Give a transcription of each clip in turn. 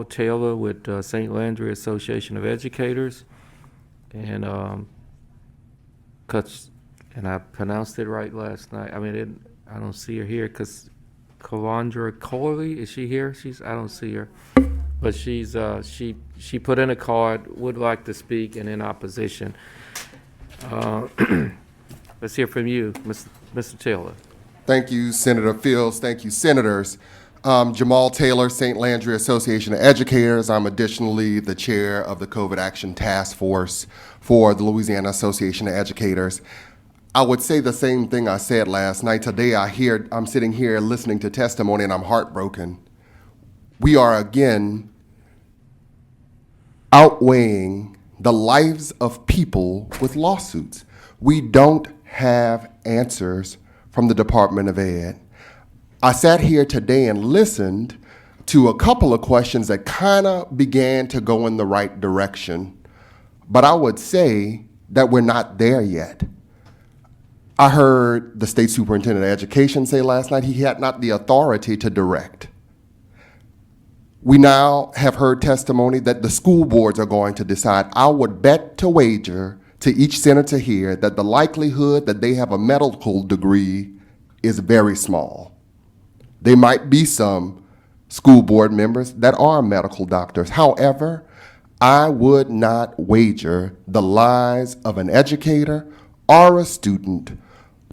Taylor with St. Landry Association of Educators, and cuts, and I pronounced it right last night. I mean, I don't see her here because Calandra Coley, is she here? I don't see her, but she put in a card, would like to speak, and in opposition. Uh, let's hear from you, Mr. Taylor. Thank you, Senator Fields. Thank you, Senators. Jamal Taylor, St. Landry Association of Educators. I'm additionally the chair of the COVID Action Task Force for the Louisiana Association of Educators. I would say the same thing I said last night. Today I'm sitting here listening to testimony and I'm heartbroken. We are again outweighing the lives of people with lawsuits. We don't have answers from the Department of Ed. I sat here today and listened to a couple of questions that kind of began to go in the right direction, but I would say that we're not there yet. I heard the state superintendent of education say last night he had not the authority to direct. We now have heard testimony that the school boards are going to decide. I would bet to wager to each senator here that the likelihood that they have a medical degree is very small. There might be some school board members that are medical doctors. However, I would not wager the lives of an educator or a student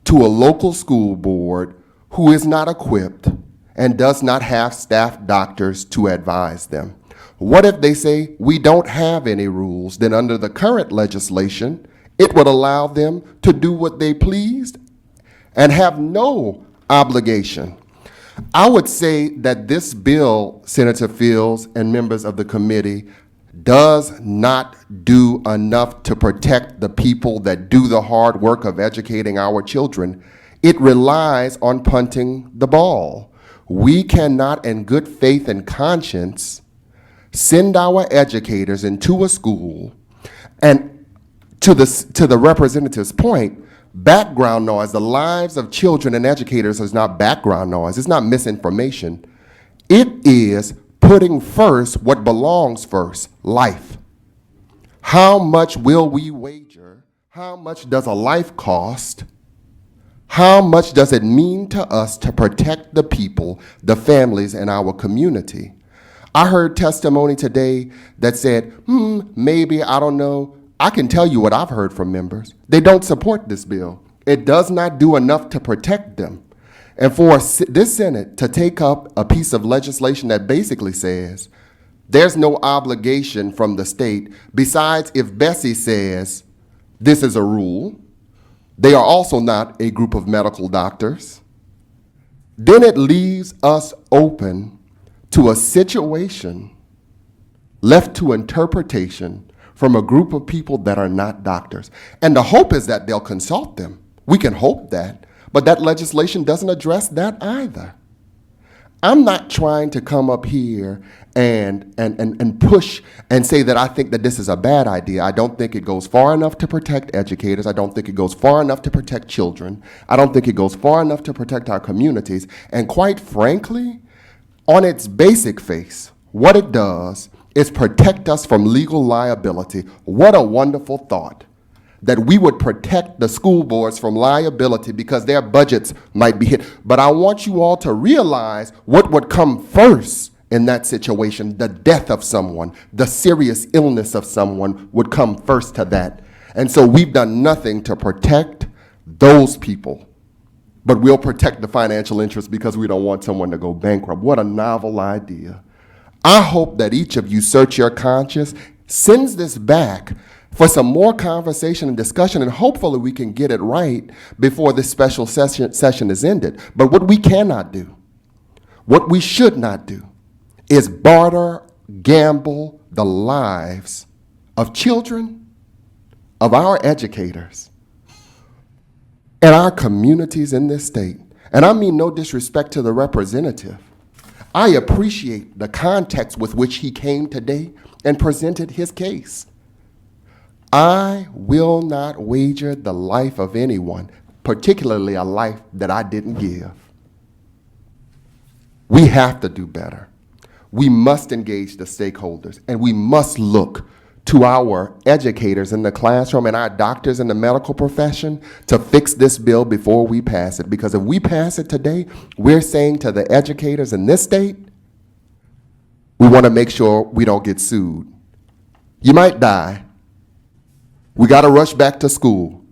to a local school board who is not equipped and does not have staff doctors to advise them. What if they say, we don't have any rules? Then under the current legislation, it would allow them to do what they pleased and have no obligation. I would say that this bill, Senator Fields and members of the committee, does not do enough to protect the people that do the hard work of educating our children. It relies on punting the ball. We cannot, in good faith and conscience, send our educators into a school, and to the representative's point, background noise, the lives of children and educators is not background noise. It's not misinformation. It is putting first what belongs first, life. How much will we wager? How much does a life cost? How much does it mean to us to protect the people, the families in our community? I heard testimony today that said, maybe, I don't know. I can tell you what I've heard from members. They don't support this bill. It does not do enough to protect them. And for this Senate to take up a piece of legislation that basically says there's no obligation from the state, besides if Bessie says this is a rule, they are also not a group of medical doctors, then it leaves us open to a situation left to interpretation from a group of people that are not doctors. And the hope is that they'll consult them. We can hope that, but that legislation doesn't address that either. I'm not trying to come up here and push and say that I think that this is a bad idea. I don't think it goes far enough to protect educators. I don't think it goes far enough to protect children. I don't think it goes far enough to protect our communities. And quite frankly, on its basic face, what it does is protect us from legal liability. What a wonderful thought, that we would protect the school boards from liability because their budgets might be hit. But I want you all to realize what would come first in that situation. The death of someone, the serious illness of someone would come first to that. And so we've done nothing to protect those people, but we'll protect the financial interest because we don't want someone to go bankrupt. What a novel idea. I hope that each of you search your conscience, sends this back for some more conversation and discussion, and hopefully we can get it right before this special session is ended. But what we cannot do, what we should not do, is barter, gamble the lives of children, of our educators, and our communities in this state. And I mean no disrespect to the representative. I appreciate the context with which he came today and presented his case. I will not wager the life of anyone, particularly a life that I didn't give. We have to do better. we must engage the stakeholders, and we must look to our educators in the classroom and our doctors in the medical profession to fix this bill before we pass it. Because if we pass it today, we're saying to the educators in this state, we want to make sure we don't get sued. You might die. We got to rush back to school,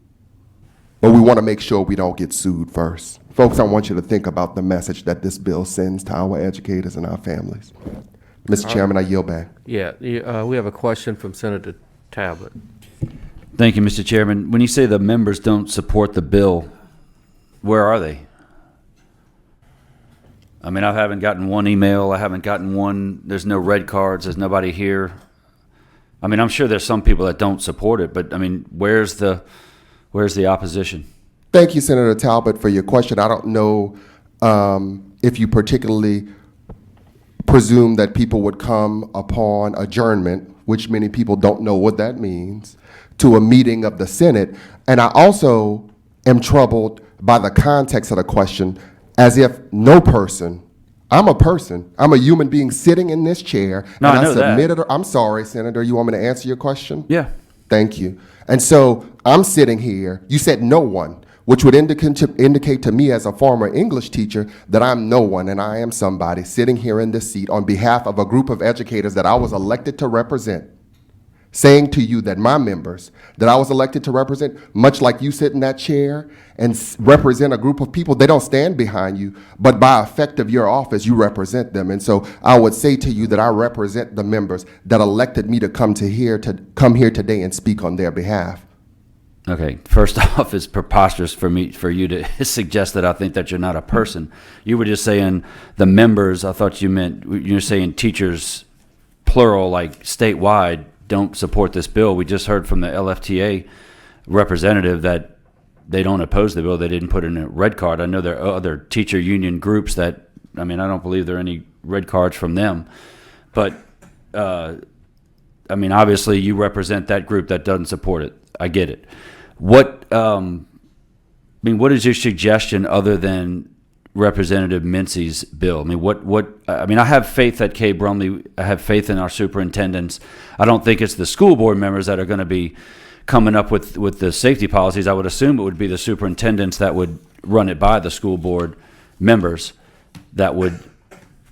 but we want to make sure we don't get sued first. Folks, I want you to think about the message that this bill sends to our educators and our families. Mr. Chairman, I yield back. Yeah, we have a question from Senator Talbot. Thank you, Mr. Chairman. When you say the members don't support the bill, where are they? I mean, I haven't gotten one email. I haven't gotten one. There's no red cards. There's nobody here. I mean, I'm sure there's some people that don't support it, but I mean, where's the opposition? Thank you, Senator Talbot, for your question. I don't know if you particularly presume that people would come upon adjournment, which many people don't know what that means, to a meeting of the Senate. And I also am troubled by the context of the question, as if no person, I'm a human being sitting in this chair, No, and I know that. I'm sorry, Senator, you want me to answer your question? Yeah. Thank you. And so I'm sitting here, you said no one, which would indicate to me as a former English teacher that I'm no one and I am somebody sitting here in this seat on behalf of a group of educators that I was elected to represent, saying to you that my members that I was elected to represent, much like you sit in that chair and represent a group of people, they don't stand behind you, but by effect of your office, you represent them. And so I would say to you that I represent the members that elected me to come here today and speak on their behalf. Okay. First off, it's preposterous for you to suggest that I think that you're not a person. You were just saying the members. I thought you meant you're saying teachers, plural, like statewide, don't support this bill. We just heard from the LFTA representative that they don't oppose the bill. They didn't put in a red card. I know there are other teacher union groups that, I mean, I don't believe there are any red cards from them. But, I mean, obviously you represent that group that doesn't support it. I get it. What is your suggestion other than Representative Mincy's bill? I mean, I have faith at Kay Brumley. I have faith in our superintendents. I don't think it's the school board members that are going to be coming up with the safety policies. I would assume it would be the superintendents that would run it by the school board members that would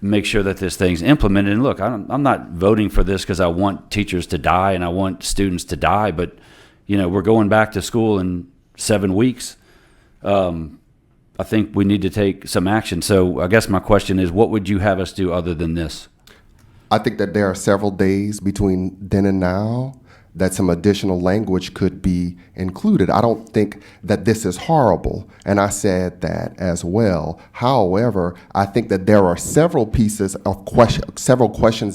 make sure that this thing's implemented. And look, I'm not voting for this because I want teachers to die and I want students to die, but we're going back to school in 7 weeks. I think we need to take some action. So I guess my question is, what would you have us do other than this? I think that there are several days between then and now that some additional language could be included. I don't think that this is horrible, and I said that as well. However, I think that there are several questions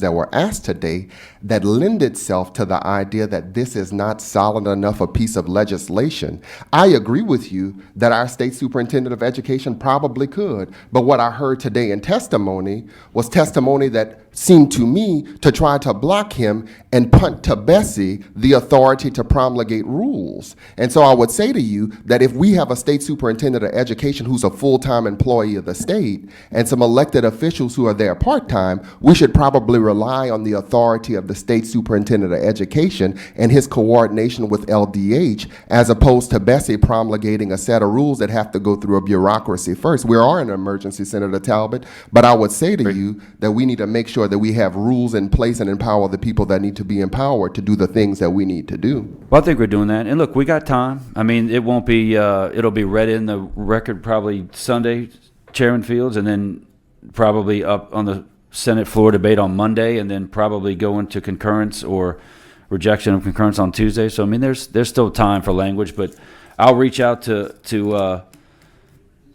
that were asked today that lend itself to the idea that this is not solid enough a piece of legislation. I agree with you that our state superintendent of education probably could, but what I heard today in testimony was testimony that seemed to me to try to block him and punt to Bessie the authority to promulgate rules. And so I would say to you that if we have a state superintendent of education who's a full-time employee of the state and some elected officials who are there part-time, we should probably rely on the authority of the state superintendent of education and his coordination with LDH, as opposed to Bessie promulgating a set of rules that have to go through a bureaucracy first. We are in an emergency, Senator Talbot, but I would say to you that we need to make sure that we have rules in place and empower the people that need to be empowered to do the things that we need to do. Well, I think we're doing that. And look, we got time. I mean, it won't be, it'll be read in the record probably Sunday, Chairman Fields, and then probably up on the Senate floor debate on Monday, and then probably go into concurrence or rejection of concurrence on Tuesday. So, I mean, there's still time for language, but I'll reach out to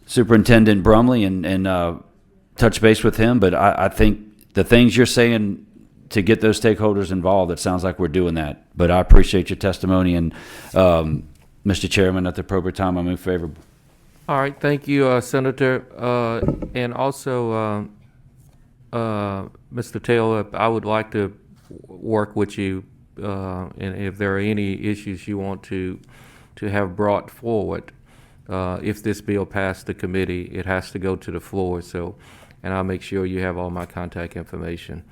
Superintendent Brumley and touch base with him. But I think the things you're saying to get those stakeholders involved, it sounds like we're doing that. But I appreciate your testimony, and Mr. Chairman, at the appropriate time, I move favorable. All right, thank you, Senator. And also, Mr. Taylor, I would like to work with you, and if there are any issues you want to have brought forward, if this bill passed the committee, it has to go to the floor. So, and I'll make sure you have all my contact information.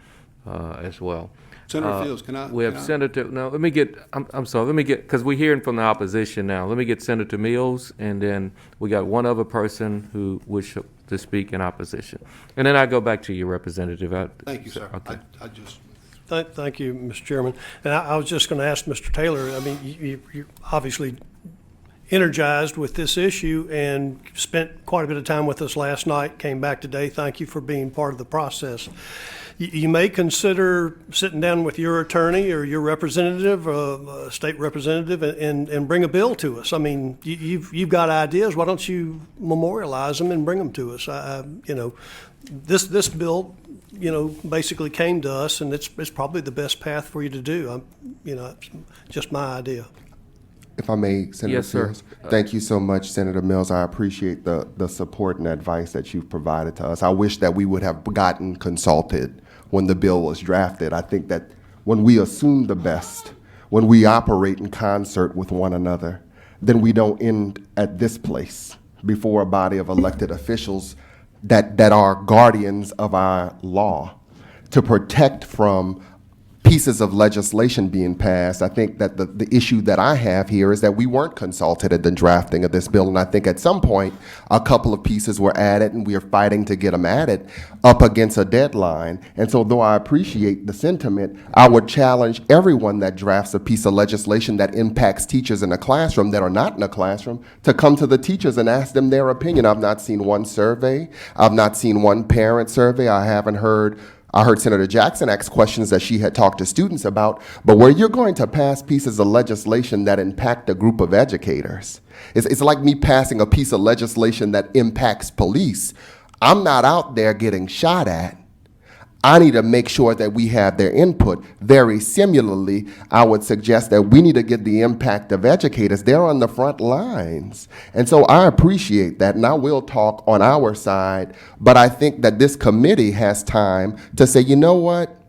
as well. Senator Fields, can I? We have can I- Senator, no, let me get, I'm sorry, let me get, because we're hearing from the opposition now. Let me get Senator Mills, and then we got one other person who wished to speak in opposition. And then I go back to you, Representative. Thank you, sir. Okay. I just, Thank you, Mr. Chairman. And I was just going to ask Mr. Taylor, I mean, you're obviously energized with this issue and spent quite a bit of time with us last night, came back today. Thank you for being part of the process. You may consider sitting down with your attorney or your representative, state representative, and bring a bill to us. I mean, you've got ideas. Why don't you memorialize them and bring them to us? This bill, basically came to us, and it's probably the best path for you to do. It's just my idea. If I may, Senator Yes, sir. Fields. Thank you so much, Senator Mills. I appreciate the support and advice that you've provided to us. I wish that we would have gotten consulted when the bill was drafted. I think that when we assume the best, when we operate in concert with one another, then we don't end at this place before a body of elected officials that are guardians of our law to protect from pieces of legislation being passed. I think that the issue that I have here is that we weren't consulted at the drafting of this bill, and I think at some point a couple of pieces were added, and we are fighting to get them added up against a deadline. And so though I appreciate the sentiment, I would challenge everyone that drafts a piece of legislation that impacts teachers in a classroom that are not in a classroom to come to the teachers and ask them their opinion. I've not seen one survey. I've not seen one parent survey. I heard Senator Jackson ask questions that she had talked to students about, but where you're going to pass pieces of legislation that impact a group of educators, it's like me passing a piece of legislation that impacts police. I'm not out there getting shot at. I need to make sure that we have their input. Very similarly, I would suggest that we need to get the impact of educators. They're on the front lines. And so I appreciate that, and I will talk on our side, but I think that this committee has time to say, you know what?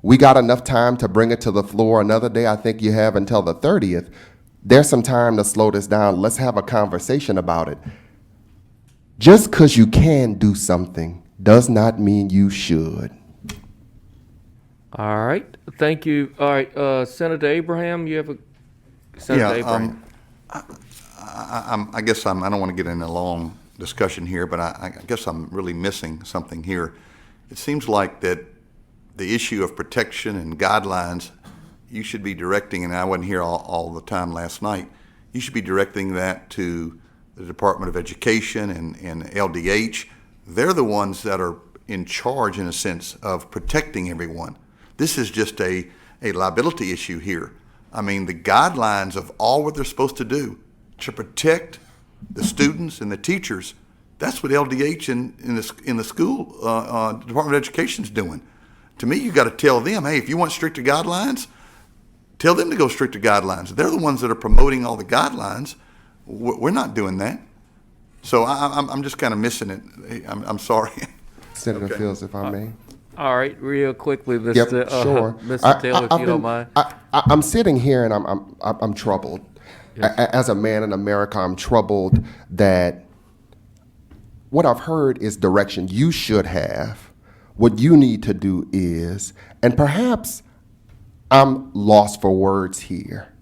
We got enough time to bring it to the floor another day. I think you have until the 30th. There's some time to slow this down. Let's have a conversation about it. Just because you can do something does not mean you should. All right, thank you. All right, Senator Abraham, you have a, Senator Abraham. I guess I don't want to get in a long discussion here, but I guess I'm really missing something here. It seems like that the issue of protection and guidelines, you should be directing, and I wasn't here all the time last night, you should be directing that to the Department of Education and LDH. They're the ones that are in charge, in a sense, of protecting everyone. This is just a liability issue here. I mean, the guidelines of all what they're supposed to do to protect the students and the teachers, that's what LDH in the school Department of Education is doing. To me, you got to tell them, hey, if you want stricter guidelines, tell them to go stricter guidelines. They're the ones that are promoting all the guidelines. We're not doing that. So I'm just kind of missing it. I'm sorry. Senator Okay. Fields, if I may. All right, real quickly, Mr. Yep, sure. Mr. Taylor, if you don't mind. I'm sitting here and I'm troubled. Yes. As a man in America, I'm troubled that what I've heard is direction you should have. What you need to do is, and perhaps I'm lost for words here,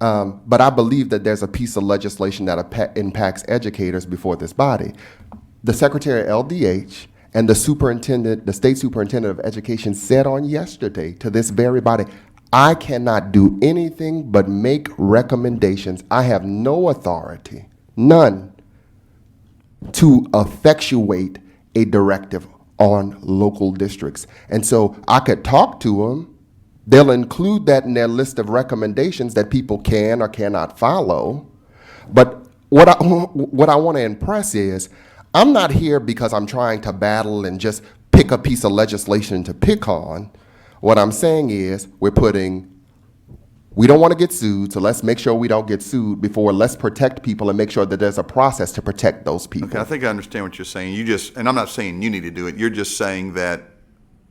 but I believe that there's a piece of legislation that impacts educators before this body. The Secretary of LDH and the state superintendent of education said on yesterday to this very body, I cannot do anything but make recommendations. I have no authority, none, to effectuate a directive on local districts. And so I could talk to them. They'll include that in their list of recommendations that people can or cannot follow. But what I want to impress is, I'm not here because I'm trying to battle and just pick a piece of legislation to pick on. What I'm saying is we don't want to get sued, so let's make sure we don't get sued before let's protect people and make sure that there's a process to protect those people. Okay, I think I understand what you're saying. And I'm not saying you need to do it. You're just saying that,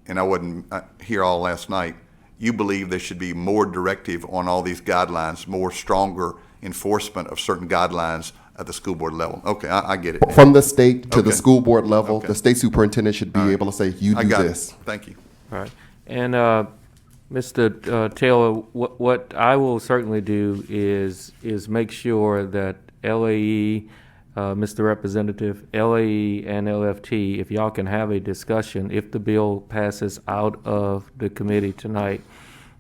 and I wasn't here all last night, you believe there should be more directive on all these guidelines, more stronger enforcement of certain guidelines at the school board level. Okay, I get it. From the state to the Okay. school board level, Okay. the state superintendent should be able to say, you I do got this. it. Thank you. All right. And Mr. Taylor, what I will certainly do is make sure that LAE, Mr. Representative, LAE and LFT, if y'all can have a discussion, if the bill passes out of the committee tonight,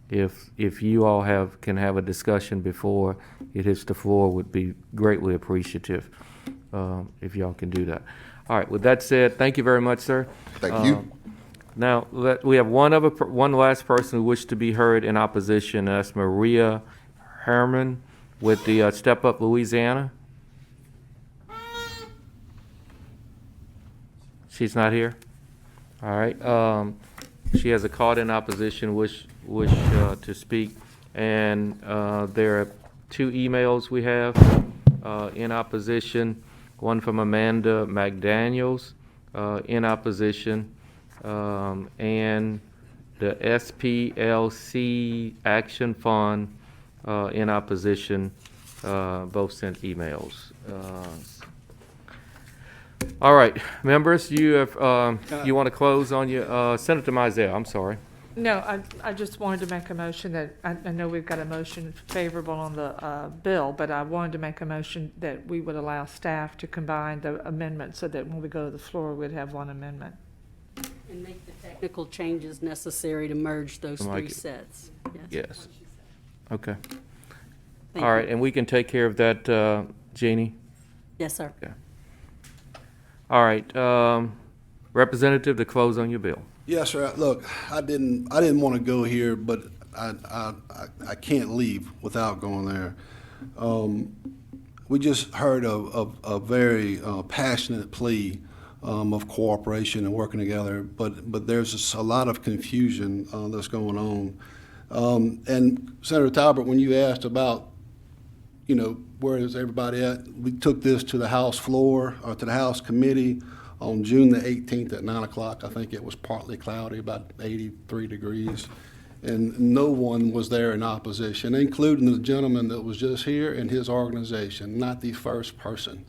if you all can have a discussion before it hits the floor, would be greatly appreciative, if y'all can do that. All right, with that said, thank you very much, sir. Thank you. Now, we have one last person who wished to be heard in opposition, and that's Maria Herman with the Step Up Louisiana. She's not here? All right. She has a card in opposition, wish to speak. And there are 2 emails we have in opposition. One from Amanda McDaniels in opposition. And the SPLC Action Fund in opposition, both sent emails. All right, members, you have, you want to close on your, Senator Mizell, I'm sorry. No, I just wanted to make a motion that, I know we've got a motion favorable on the bill, but I wanted to make a motion that we would allow staff to combine the amendments so that when we go to the floor, we'd have one amendment. And make the technical changes necessary to merge those Like three it. sets. Yes. Okay. Thank All right, you. and we can take care of that, Jeannie? Yes, sir. All right, Representative, to close on your bill. Yes, sir. Look, I didn't want to go here, but I can't leave without going there. We just heard a very passionate plea of cooperation and working together, but there's just a lot of confusion that's going on. And Senator Talbot, when you asked about, where is everybody at? We took this to the House floor, or to the House committee on June the 18th at 9 o'clock. I think it was partly cloudy, about 83 degrees. And no one was there in opposition, including the gentleman that was just here and his organization, not the first person.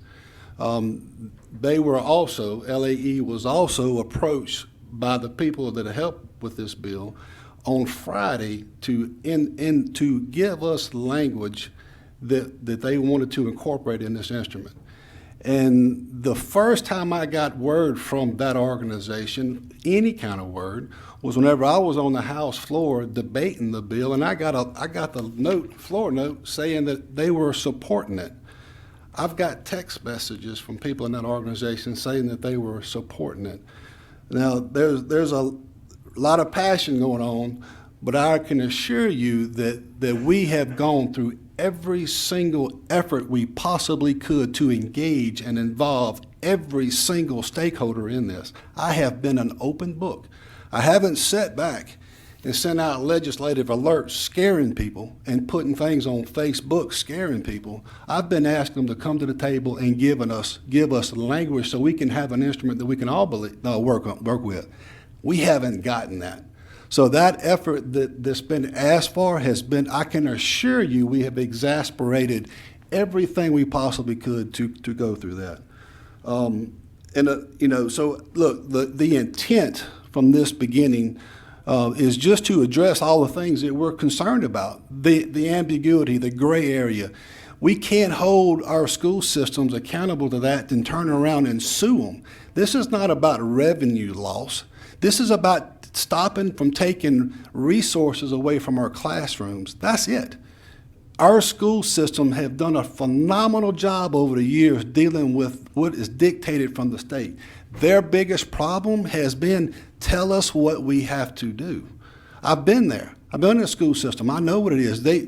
They were also, LAE was also approached by the people that helped with this bill on Friday to give us language that they wanted to incorporate in this instrument. And the first time I got word from that organization, any kind of word, was whenever I was on the House floor debating the bill, and I got the floor note saying that they were supporting it. I've got text messages from people in that organization saying that they were supporting it. Now, there's a lot of passion going on, but I can assure you that we have gone through every single effort we possibly could to engage and involve every single stakeholder in this. I have been an open book. I haven't sat back and sent out legislative alerts scaring people and putting things on Facebook scaring people. I've been asking them to come to the table and give us language so we can have an instrument that we can all work with. We haven't gotten that. So that effort that's been asked for has been, I can assure you, we have exasperated everything we possibly could to go through that. So look, the intent from this beginning is just to address all the things that we're concerned about, the ambiguity, the gray area. We can't hold our school systems accountable to that and turn around and sue them. This is not about revenue loss. This is about stopping from taking resources away from our classrooms. That's it. Our school system have done a phenomenal job over the years dealing with what is dictated from the state. Their biggest problem has been, tell us what we have to do. I've been there. I've been in the school system. I know what it is. They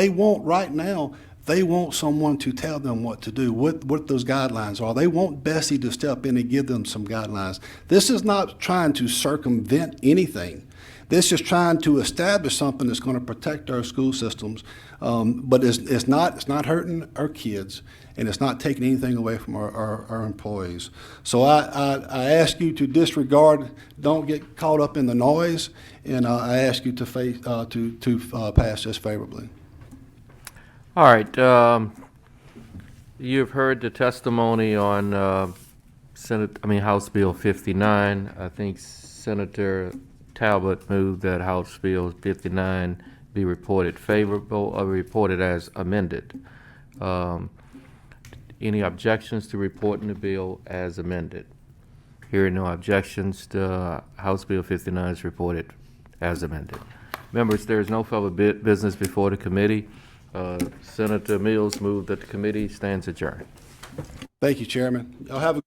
want right now, they want someone to tell them what to do, what those guidelines are. They want Bessie to step in and give them some guidelines. This is not trying to circumvent anything. This is trying to establish something that's going to protect our school systems, but it's not hurting our kids, and it's not taking anything away from our employees. So I ask you to disregard, don't get caught up in the noise, and I ask you to pass this favorably. All right, you've heard the testimony on House Bill 59. I think Senator Talbot moved that House Bill 59 be reported favorable or reported as amended. Any objections to reporting the bill as amended? Hearing no objections, the House Bill 59 is reported as amended. Members, there is no further business before the committee. Senator Mills moved that the committee stands adjourned. Thank you, Chairman. Y'all have a